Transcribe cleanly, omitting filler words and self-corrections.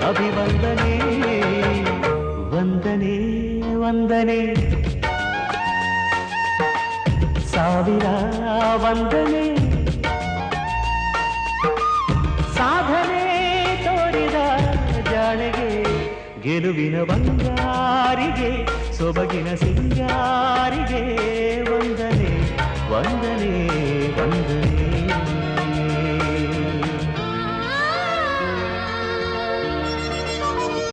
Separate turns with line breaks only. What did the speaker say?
ಅಭಿವಂದನೆ ವಂದನೆ ವಂದನೆ ಸಾವಿರ ವಂದನೆ ಸಾಧನೆ ತೋರಿದ ಜಾಣೆಗೆ ಗೆಲುವಿನ ಬಂಗಾರಿಗೆ ಸೊಬಗಿನ ಸಿಂಗಾರಿಗೆ ವಂದನೆ ವಂದನೆ ವಂದನೆ